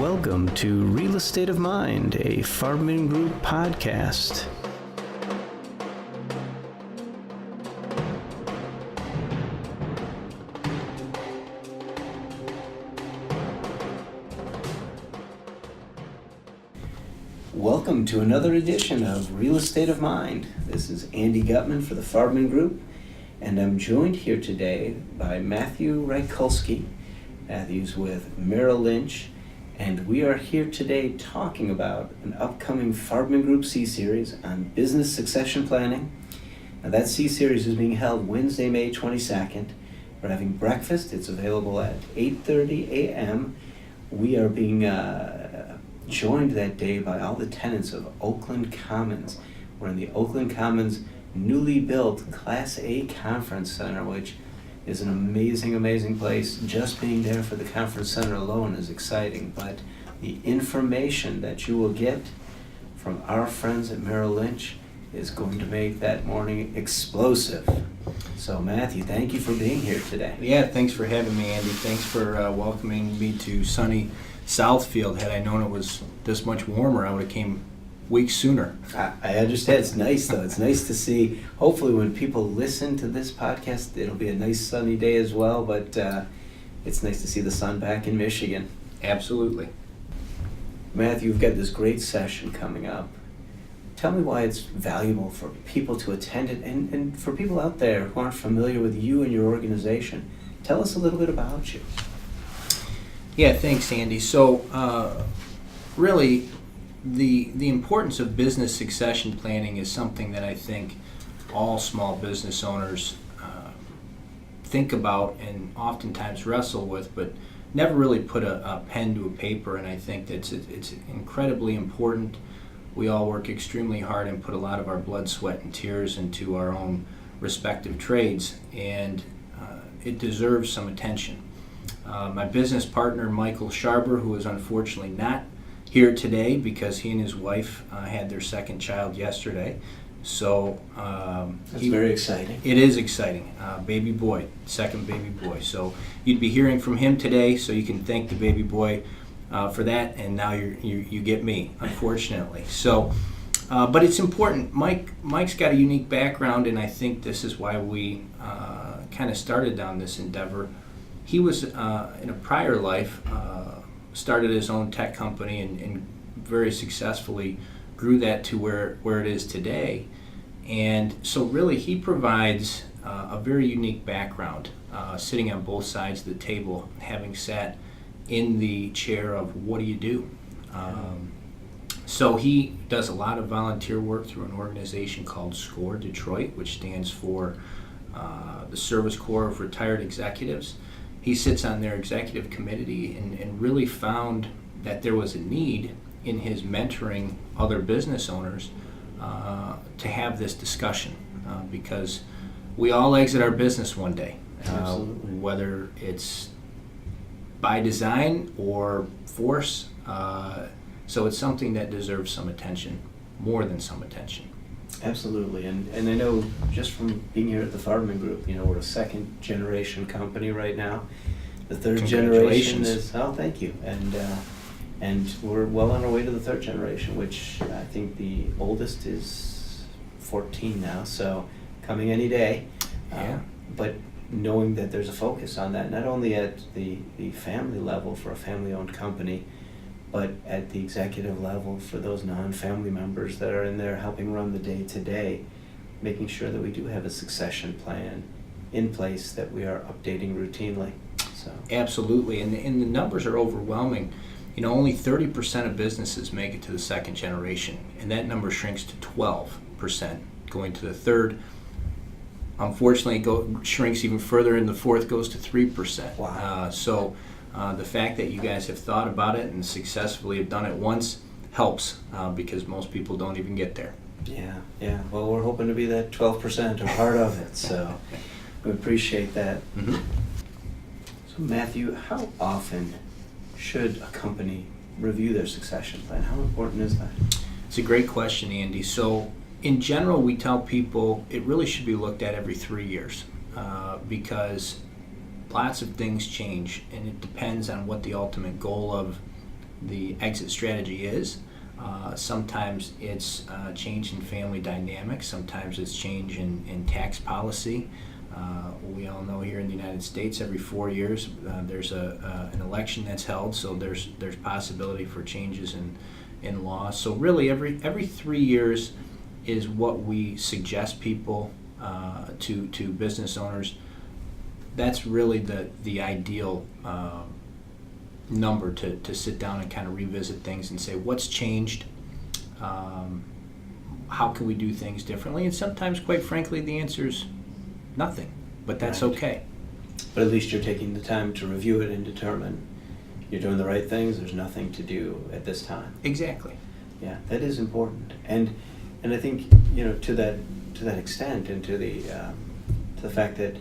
Welcome to Real Estate of Mind, a Farbman Group podcast. Welcome to another edition of Real Estate of Mind. This is Andy Gutman for the Farbman Group, and I'm joined here today by Matthew Rykulski. Matthew's with Merrill Lynch, and we are here today talking about an upcoming Farbman Group C-Series on business succession planning. Now that C-Series is being held Wednesday, May 22nd. We're having breakfast. It's available at 8:30 a.m. We are being joined that day by all the tenants of Oakland Commons. We're in the Oakland Commons newly built Class A Conference Center, which is an amazing place. Just being there for the conference center alone is exciting, but the information that you will get from our friends at Merrill Lynch is going to make that morning explosive. So Matthew, thank you for being here today. Yeah, thanks for having me, Andy. Thanks for welcoming me to sunny Southfield. Had I known it was this much warmer, I would have came weeks sooner. I understand. It's nice, though. It's nice to see. Hopefully, when people listen to this podcast, it'll be a nice sunny day as well. But it's nice to see the sun back in Michigan. Absolutely. Matthew, you've got this great session coming up. Tell me why it's valuable for people to attend it, and for people out there who aren't familiar with you and your organization. Tell us a little bit about you. Yeah, thanks, Andy. So, really, the importance of business succession planning is something that I think all small business owners think about and oftentimes wrestle with, but never really put a pen to a paper. And I think that it's incredibly important. We all work extremely hard and put a lot of our blood, sweat, and tears into our own respective trades, and it deserves some attention. My business partner, Michael Sharber, who is unfortunately not here today because he and his wife had their second child yesterday. So that's very exciting. It is exciting. Baby boy, second baby boy. So you'd be hearing from him today, so you can thank the baby boy for that, and now you get me, unfortunately. So, but it's important. Mike's got a unique background, and I think this is why we kind of started down this endeavor. He was in a prior life started his own tech company and very successfully grew that to where it is today. And so really he provides a very unique background, sitting on both sides of the table, having sat in the chair of what do you do? So he does a lot of volunteer work through an organization called SCORE Detroit, which stands for the Service Corps of Retired Executives. He sits on their executive committee and really found that there was a need in his mentoring other business owners to have this discussion because we all exit our business one day, whether it's by design or force. So it's something that deserves some attention, more than some attention. Absolutely, and I know just from being here at the Farbman Group, we're a second generation company right now. The third generation is, thank you, and we're well on our way to the third generation, which I think the oldest is 14 now, so coming any day. Yeah. But knowing that there's a focus on that, not only at the family level for a family-owned company, but at the executive level for those non-family members that are in there helping run the day-to-day, making sure that we do have a succession plan in place that we are updating routinely. So absolutely, and the numbers are overwhelming. Only 30% of businesses make it to the second generation, and that number shrinks to 12% going to the third. Unfortunately, shrinks even further, and the fourth goes to 3%. Wow. The fact that you guys have thought about it and successfully have done it once helps because most people don't even get there. Yeah. Well, we're hoping to be that 12% or part of it, so we appreciate that. Mm-hmm. So Matthew, how often should a company review their succession plan? How important is that? It's a great question, Andy. So in general, we tell people it really should be looked at every 3 years because lots of things change, and it depends on what the ultimate goal of the exit strategy is. Sometimes it's change in family dynamics. Sometimes it's change in tax policy. We all know here in the United States, every 4 years there's an election that's held, so there's possibility for changes in law. So really, every 3 years is what we suggest people to business owners. That's really the ideal number to sit down and kind of revisit things and say what's changed, how can we do things differently, and sometimes, quite frankly, the answer is nothing, but that's Right. okay. But at least you're taking the time to review it and determine you're doing the right things. There's nothing to do at this time. Exactly. Yeah, that is important, and I think to that extent, and to the fact that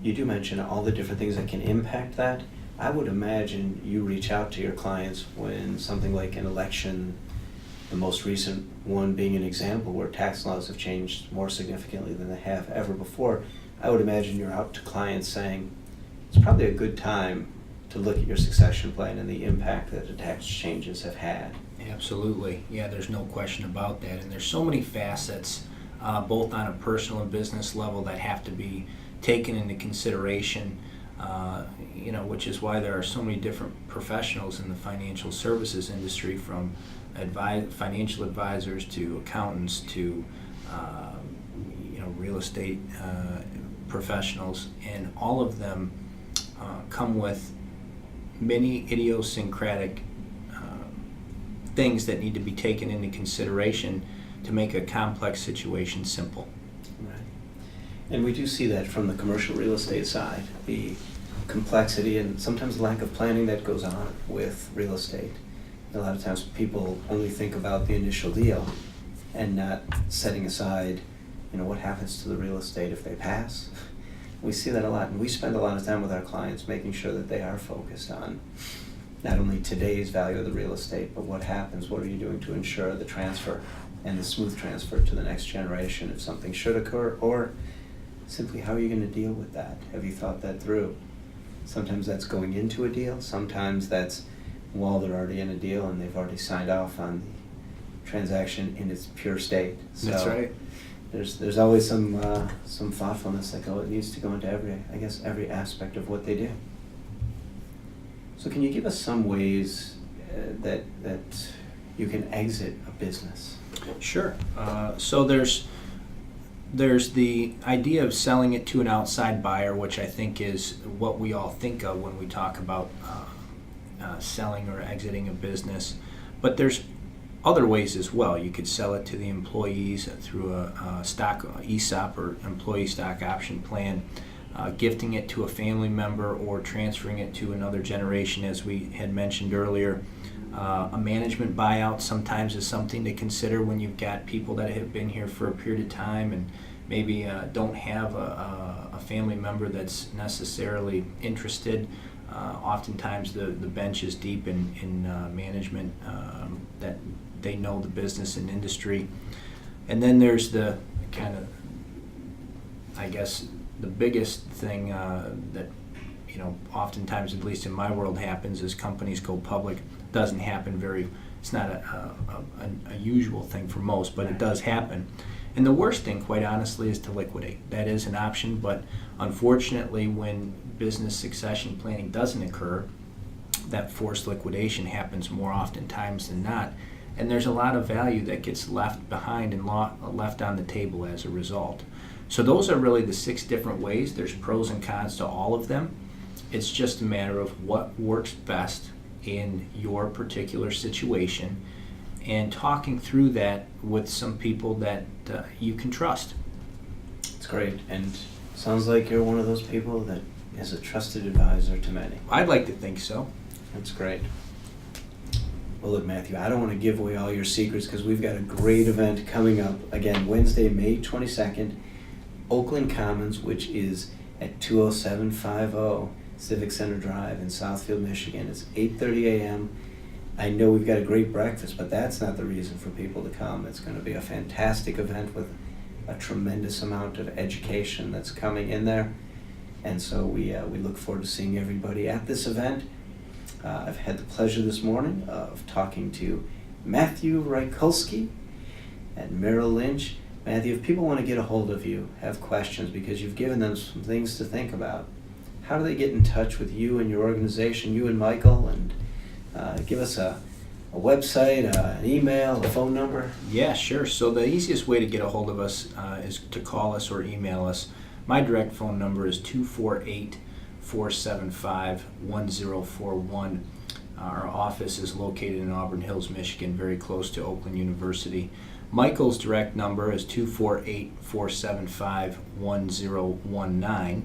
you do mention all the different things that can impact that. I would imagine you reach out to your clients when something like an election, the most recent one being an example where tax laws have changed more significantly than they have ever before. I would imagine you're out to clients saying it's probably a good time to look at your succession plan and the impact that the tax changes have had. Absolutely. Yeah, there's no question about that. And there's so many facets, both on a personal and business level, that have to be taken into consideration, which is why there are so many different professionals in the financial services industry, from financial advisors to accountants to real estate professionals, and all of them come with many idiosyncratic things that need to be taken into consideration to make a complex situation simple. Right. And we do see that from the commercial real estate side, the complexity and sometimes lack of planning that goes on with real estate. A lot of times people only think about the initial deal and not setting aside, what happens to the real estate if they pass. We see that a lot, and we spend a lot of time with our clients making sure that they are focused on not only today's value of the real estate, but what happens, what are you doing to ensure the transfer and the smooth transfer to the next generation if something should occur, or simply how are you going to deal with that? Have you thought that through? Sometimes that's going into a deal, sometimes that's while they're already in a deal and they've already signed off on the transaction in its pure state. So That's right. There's always some thoughtfulness that needs to go into every aspect of what they do. So can you give us some ways that you can exit a business? Sure. So there's the idea of selling it to an outside buyer, which I think is what we all think of when we talk about selling or exiting a business. But there's other ways as well. You could sell it to the employees through a stock ESOP or employee stock option plan, gifting it to a family member, or transferring it to another generation, as we had mentioned earlier. A management buyout sometimes is something to consider when you've got people that have been here for a period of time and maybe don't have a family member that's necessarily interested. Oftentimes the bench is deep in management, that they know the business and industry. And then there's the kind of, the biggest thing that oftentimes, at least in my world, happens is companies go public. Doesn't happen it's not a usual thing for most, but it does happen. And the worst thing, quite honestly, is to liquidate. That is an option, but unfortunately, when business succession planning doesn't occur, that forced liquidation happens more oftentimes than not. And there's a lot of value that gets left behind and left on the table as a result. So those are really the 6 different ways. There's pros and cons to all of them. It's just a matter of what works best in your particular situation, and talking through that with some people that you can trust. It's great, and sounds like you're one of those people that is a trusted advisor to many. I'd like to think so. That's great. Well, look, Matthew, I don't want to give away all your secrets because we've got a great event coming up. Again, Wednesday, May 22nd, Oakland Commons, which is at 20750 Civic Center Drive in Southfield, Michigan. It's 8:30 a.m. I know we've got a great breakfast, but that's not the reason for people to come. It's going to be a fantastic event with a tremendous amount of education that's coming in there. And so we look forward to seeing everybody at this event. I've had the pleasure this morning of talking to Matthew Rykulski at Merrill Lynch. Matthew, if people want to get a hold of you, have questions, because you've given them some things to think about, how do they get in touch with you and your organization, you and Michael? And give us a website, an email, a phone number. Yeah, sure. So the easiest way to get a hold of us is to call us or email us. My direct phone number is 248-475-1041. Our office is located in Auburn Hills, Michigan, very close to Oakland University. Michael's direct number is 248-475-1019.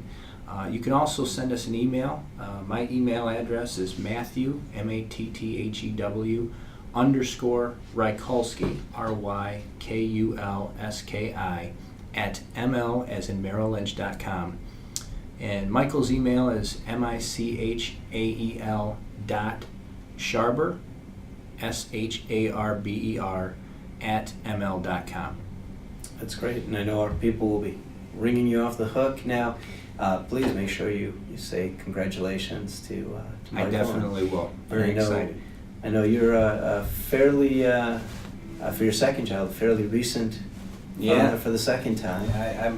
You can also send us an email. My email address is Matthew, M-A-T-T-H-E-W, _Rykulski, R-Y-K-U-L-S-K-I, at ML as in MerrillLynch.com. And Michael's email is michael.sharber, S-H-A-R-B-E-R, at ML.com. That's great, and I know our people will be ringing you off the hook now. Please make sure you say congratulations to Michael. I definitely will. Very excited. I know you're a fairly, for your second child, fairly recent father for the second time.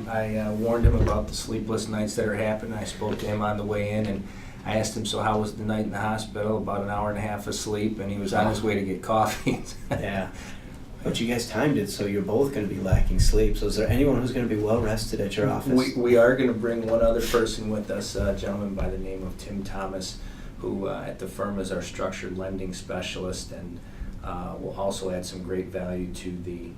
I warned him about the sleepless nights that are happening. I spoke to him on the way in, and I asked him, so how was the night in the hospital? About an hour and a half of sleep, and he was on his way to get coffee. Yeah. But you guys timed it so you're both going to be lacking sleep. So is there anyone who's going to be well rested at your office? We are going to bring one other person with us, a gentleman by the name of Tim Thomas, who at the firm is our structured lending specialist, and will also add some great value to the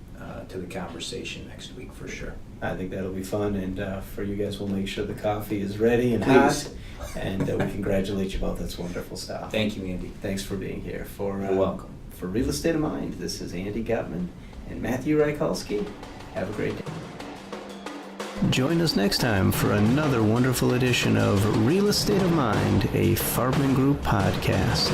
conversation next week for sure. I think that'll be fun, and for you guys, we'll make sure the coffee is ready and Please. hot, and we congratulate you both. That's wonderful stuff. Thank you, Andy. Thanks for being here. You're welcome. For Real Estate of Mind, this is Andy Gutman and Matthew Rykulski. Have a great day. Join us next time for another wonderful edition of Real Estate of Mind, a Farbman Group podcast.